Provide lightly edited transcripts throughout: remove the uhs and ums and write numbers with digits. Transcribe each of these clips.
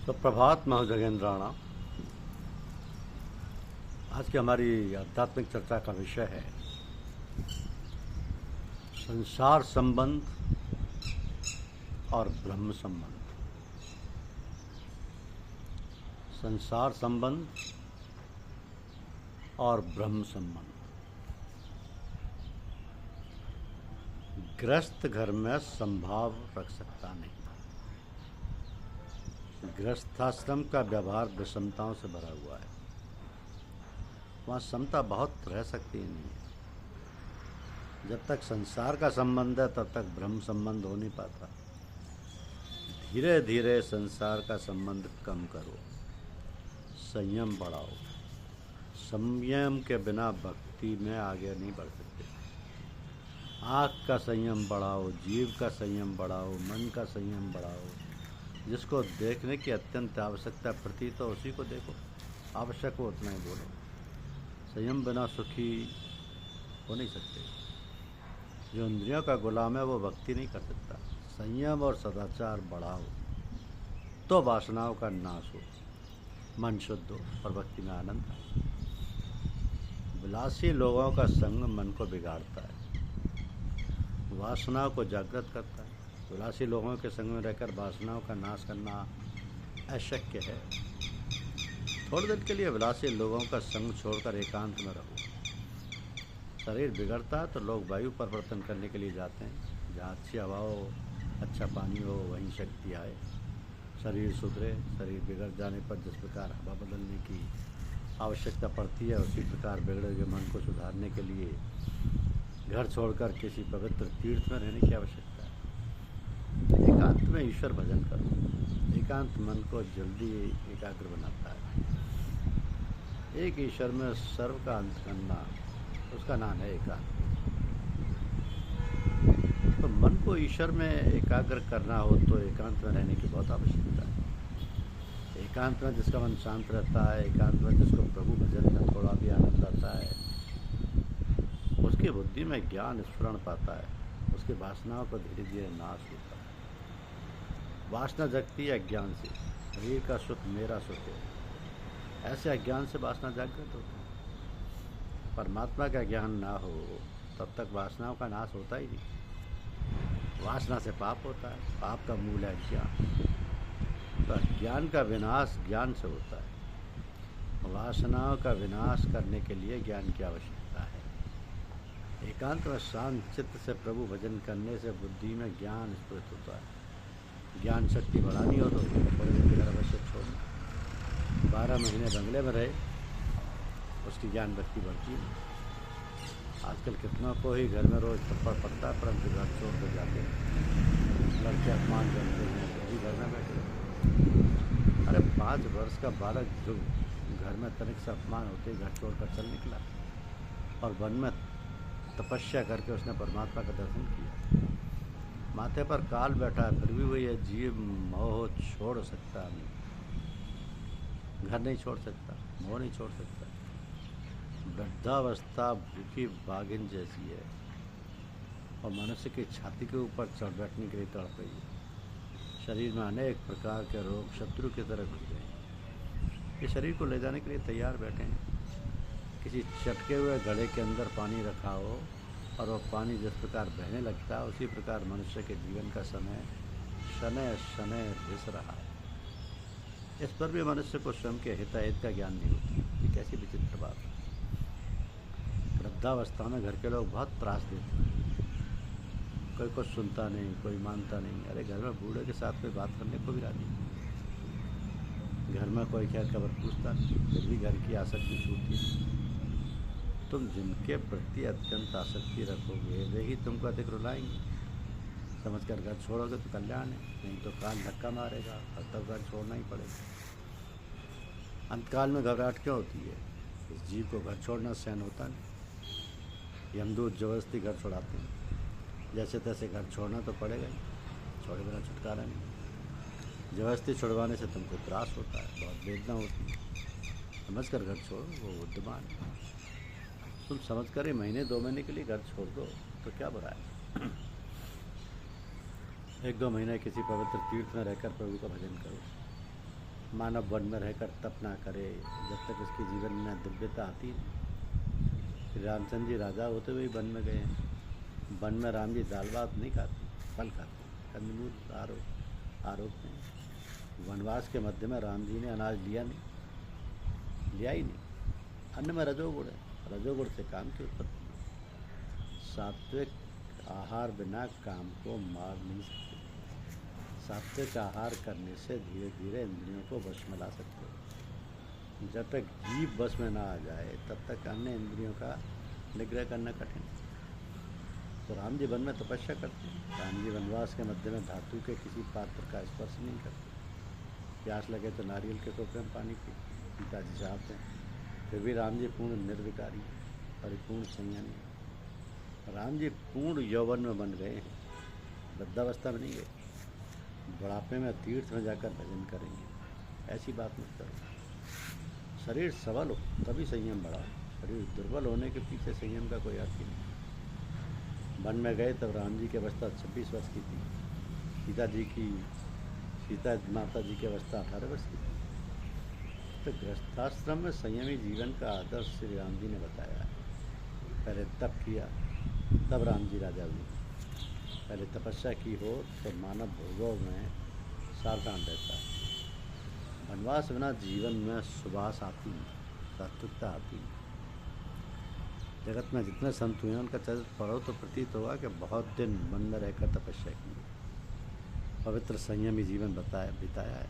तो प्रभात महजगेंद्राणा। आज की हमारी आध्यात्मिक चर्चा का विषय है संसार संबंध और ब्रह्म संबंध। संसार संबंध और ब्रह्म संबंध। गृहस्थ घर में संभाव रख सकता नहीं। गृहस्थाश्रम का व्यवहार विषमताओं से भरा हुआ है। वहाँ समता बहुत रह सकती नहीं है। जब तक संसार का संबंध है तब तक ब्रह्म संबंध हो नहीं पाता। धीरे धीरे संसार का संबंध कम करो, संयम बढ़ाओ। संयम के बिना भक्ति में आगे नहीं बढ़ सकते। आँख का संयम बढ़ाओ, जीव का संयम बढ़ाओ, मन का संयम बढ़ाओ। जिसको देखने की अत्यंत आवश्यकता प्रतीत हो उसी को देखो, आवश्यक हो उतना ही बोलो। संयम बिना सुखी हो नहीं सकते। जो इंद्रियों का गुलाम है वो भक्ति नहीं कर सकता। संयम और सदाचार बढ़ाओ तो वासनाओं का नाश हो, मन शुद्ध हो और भक्ति में आनंद आए। विलासी लोगों का संग मन को बिगाड़ता है, वासनाओं को जागृत करता है। विलासी लोगों के संग में रहकर वासनाओं का नाश करना अशक्य है। थोड़ी देर के लिए विलासी लोगों का संग छोड़कर एकांत में रहो। शरीर बिगड़ता है तो लोग वायु परिवर्तन करने के लिए जाते हैं। जहाँ अच्छी हवा हो, अच्छा पानी हो, वहीं शक्ति आए, शरीर सुधरे। शरीर बिगड़ जाने पर जिस प्रकार हवा बदलने की आवश्यकता पड़ती है, उसी प्रकार बिगड़े हुए मन को सुधारने के लिए घर छोड़कर किसी पवित्र तीर्थ में रहने की आवश्यकता है। एकांत में ईश्वर भजन करो। एकांत मन को जल्दी एकाग्र बनाता है। एक ईश्वर में सर्व का अंत करना, उसका नाम है एकांत। तो मन को ईश्वर में एकाग्र करना हो तो एकांत में रहने की बहुत आवश्यकता है। एकांत में जिसका मन शांत रहता है, एकांत में जिसको प्रभु भजन में थोड़ा भी आनंद आता है, उसकी बुद्धि में ज्ञान स्फुरण पाता है। उसकी वासनाओं को धीरे धीरे नाश होता है। वासना जगती है अज्ञान से। शरीर का सुख मेरा सुख है, ऐसे अज्ञान से वासना जागृत होती है। परमात्मा का ज्ञान ना हो तब तक वासनाओं का नाश होता ही नहीं। वासना से पाप होता है, पाप का मूल है ज्ञान। तो अज्ञान का विनाश ज्ञान से होता है। वासनाओं का विनाश करने के लिए ज्ञान की आवश्यकता है। एकांत में शांत चित्त से प्रभु भजन करने से बुद्धि में ज्ञान स्फुरित होता है। ज्ञान शक्ति बढ़ानी हो तो थोड़े दिन के घर अवश्य छोड़ना। 12 महीने बंगले में रहे, उसकी ज्ञान भक्ति बढ़ती है। आजकल कितनों को ही घर में रोज थप्पड़ पड़ता है, परंतु घर छोड़ कर जाते हैं। लड़के अपमान करते हैं, भी घर में बैठे। अरे 5 वर्ष का बालक जो घर में तनिक से अपमान होते घर छोड़कर चल निकला और वन में तपस्या करके उसने परमात्मा का दर्शन किया। माथे पर काल बैठा है फिर भी वही है, जीव मोह छोड़ सकता नहीं। घर नहीं छोड़ सकता, मोह नहीं छोड़ सकता। वृद्धावस्था भूखी बाघिन जैसी है और मनुष्य की छाती के ऊपर चढ़ बैठने के लिए तड़प रही है। शरीर में अनेक प्रकार के रोग शत्रु की तरह घुस गए। ये शरीर को ले जाने के लिए तैयार बैठे हैं। किसी चटके हुए घड़े के अंदर पानी रखा हो और वो पानी जिस प्रकार बहने लगता है, उसी प्रकार मनुष्य के जीवन का समय शनै शनै रिस रहा है। इस पर भी मनुष्य को स्वयं के हिताहित का ज्ञान नहीं होता। ये कैसी विचित्र बात है। वृद्धावस्था में घर के लोग बहुत त्रास देते हैं। कोई कुछ सुनता नहीं, कोई मानता नहीं। अरे घर में बूढ़े के साथ कोई बात करने को भी राजी नहीं। घर में कोई खैर खबर पूछता नहीं, फिर भी घर की आसक्ति छूटती नहीं। तुम जिनके प्रति अत्यंत आसक्ति रखोगे वे ही तुमको अधिक रुलाएंगे। समझकर घर छोड़ोगे तो कल्याण है, नहीं तो काल धक्का मारेगा और तब घर छोड़ना ही पड़ेगा। अंतकाल में घबराहट क्यों होती है? इस जीव को घर छोड़ना सहन होता नहीं। यमदूत जबरदस्ती घर छोड़ाते हैं। जैसे तैसे घर छोड़ना तो पड़ेगा ही, छोड़े बिना छुटकारा नहीं। जबरदस्ती छुड़वाने से तुमको त्रास होता है, बहुत वेदना होती है। समझकर घर छोड़ो, वो बुद्धिमान है। तुम समझकर ही महीने 2 महीने के लिए घर छोड़ दो तो क्या बुरा है। 1-2 महीने किसी पवित्र तीर्थ में रहकर प्रभु का भजन करो। मानव वन में रहकर तप ना करे जब तक उसके जीवन में दिव्यता आती नहीं। श्री रामचंद्र जी राजा होते हुए वन में गए हैं। वन में राम जी दाल भात नहीं खाते, फल खाते, कंदमूल आरोप नहीं। वनवास के मध्य में राम जी ने अनाज लिया ही नहीं। अन्न में रजोगुण है, रजोगुण से काम की उत्पत्ति है। सात्विक आहार बिना काम को मार नहीं सकते। सात्विक आहार करने से धीरे धीरे इंद्रियों को वश में ला सकते हो। जब तक जीव वश में ना आ जाए तब तक अन्य इंद्रियों का निग्रह करना कठिन है। तो राम जी वन में तपस्या करते हैं। राम जी वनवास के मध्य में धातु के किसी पात्र का स्पर्श नहीं करते। प्यास लगे तो नारियल के टोकरे में पानी पी, पिताजी चाहते हैं। फिर भी राम जी पूर्ण निर्विकारी, परिपूर्ण संयमी। राम जी पूर्ण यौवन में बन गए हैं, वृद्धावस्था में नहीं गए। बुढ़ापे में तीर्थ में जाकर भजन करेंगे, ऐसी बात मत करो। शरीर सबल हो तभी संयम बढ़ाओ। शरीर दुर्बल होने के पीछे संयम का कोई अर्थ ही नहीं। वन में गए तब राम जी की अवस्था 26 वर्ष की थी। सीता माता जी की अवस्था 18 वर्ष की थी। तो गृहस्थाश्रम में संयमी जीवन का आदर्श श्री राम जी ने बताया है। पहले तप किया, तब राम जी राजा हुए। पहले तपस्या की हो तो मानव भोगों में सावधान रहता है। वनवास बिना जीवन में सुबास आती है, सात्विकता आती है। जगत में जितने संत हुए हैं उनका चरित्र पढ़ो तो प्रतीत होगा कि बहुत दिन वन में रहकर तपस्या की, पवित्र संयमी जीवन बिताया है।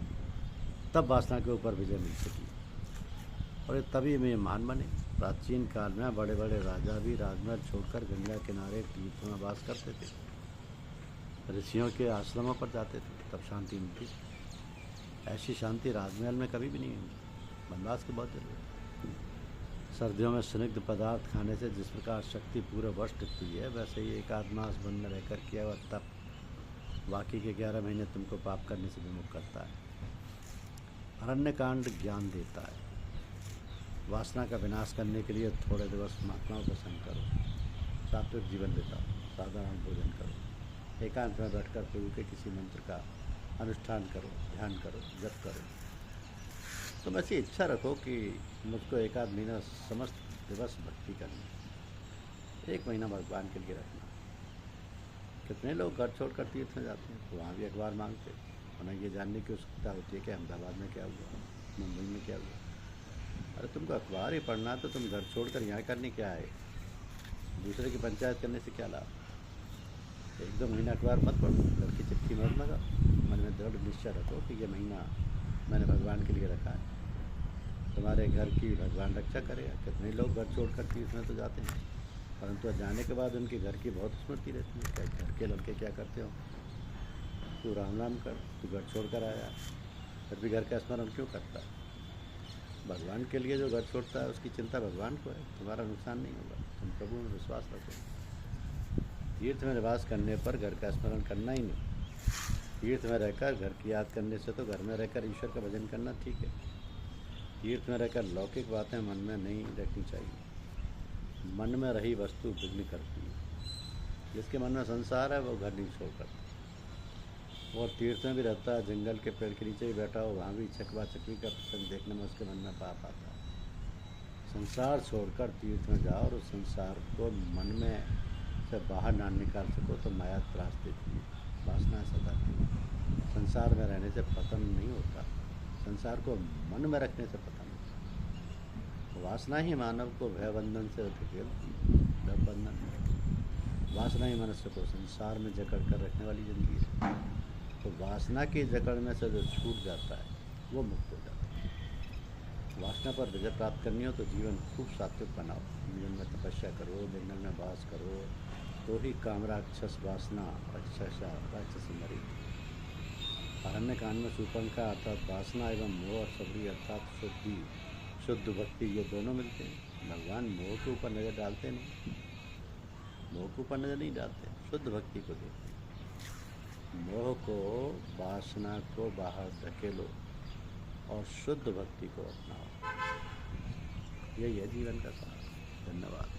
तब वासना के ऊपर विजय मिल सकी और तभी में महान बने। प्राचीन काल में बड़े बड़े राजा भी राजमहल छोड़कर गंगा किनारे तीर्थों में वास करते थे, ऋषियों के आश्रमों पर जाते थे, तब शांति मिलती थी। ऐसी शांति राजमहल में कभी भी नहीं मिली। वनवास की बहुत जरूरत है। सर्दियों में स्निग्ध पदार्थ खाने से जिस प्रकार शक्ति पूरे वर्ष टिकती है, वैसे ही एक आध मास वन में रहकर किया हुआ तप बाकी के 11 महीने तुमको पाप करने से विमुख करता है। अरण्य कांड ज्ञान देता है। वासना का विनाश करने के लिए थोड़े दिवस महात्माओं का संग करो, सात्विक जीवन बिताओ, साधारण भोजन करो, एकांत में बैठकर प्रभु के किसी मंत्र का अनुष्ठान करो, ध्यान करो, जप करो। तुम ऐसी इच्छा रखो कि मुझको एक आध महीना समस्त दिवस भक्ति करनी, 1 महीना भगवान के लिए रखना। कितने लोग घर छोड़कर तीर्थ में जाते हैं तो वहाँ भी अखबार मांगते, उन्हें ये जानने की उत्सुकता होती है कि अहमदाबाद में क्या हुआ, मुंबई में क्या हुआ। अरे तुमको अखबार ही पढ़ना तो तुम घर छोड़कर यहाँ करने क्या आए? दूसरे की पंचायत करने से क्या लाभ? 1-2 महीना अखबार मत पढ़ो, घर की चिट्ठी मत मंगाओ। मन में दृढ़ निश्चय रखो कि ये महीना मैंने भगवान के लिए रखा है। तुम्हारे घर की भगवान रक्षा करेगा। कितने लोग घर छोड़कर तीर्थ में तो जाते हैं, परंतु जाने के बाद उनके घर की बहुत स्मृति रहती है। क्या घर के लड़के क्या करते हो? तू राम राम कर, तू घर छोड़ कर आया, फिर भी घर का स्मरण क्यों करता है? भगवान के लिए जो घर छोड़ता है उसकी चिंता भगवान को है, तुम्हारा नुकसान नहीं होगा। तुम प्रभु में विश्वास रखो। तीर्थ में निवास करने पर घर का स्मरण करना ही नहीं। तीर्थ में रहकर घर की याद करने से तो घर में रहकर ईश्वर का भजन करना ठीक है। तीर्थ में रहकर लौकिक बातें मन में नहीं रखनी चाहिए। मन में रही वस्तु विघ्न करती है। जिसके मन में संसार है वो घर नहीं छोड़ करता। और तीर्थ में भी रहता है, जंगल के पेड़ के नीचे ही बैठा हो, वहाँ भी चकवा चकवी का प्रसंग देखने में उसके मन में पाप आता है। संसार छोड़कर तीर्थ में जाओ और उस संसार को मन में से बाहर ना निकाल सको तो माया त्रास देती है, वासना सताती है। संसार में रहने से पतन नहीं होता, संसार को मन में रखने से पतन होता। वासना ही मानव को भयबंधन से धकेलती है। भयबंधन, वासना ही मनुष्य को संसार में जकड़ कर रखने वाली जिंदगी है। तो वासना की जकड़ में से जो छूट जाता है वो मुक्त हो जाता है। वासना पर विजय प्राप्त करनी हो तो जीवन खूब सात्विक बनाओ। जीवन में तपस्या करो, जंगल में वास करो, तो ही कामराक्षस वासना राक्षसी मरी। अरण्य कांड में शूर्पणखा अर्थात वासना एवं मोह और सबरी अर्थात शुद्ध भक्ति, ये दोनों मिलते हैं। भगवान मोह के ऊपर नज़र डालते नहीं, मोह के ऊपर नज़र नहीं डालते, शुद्ध भक्ति को देखते। मोह को, वासना को बाहर धकेलो और शुद्ध भक्ति को अपनाओ। यही है जीवन का सार। धन्यवाद।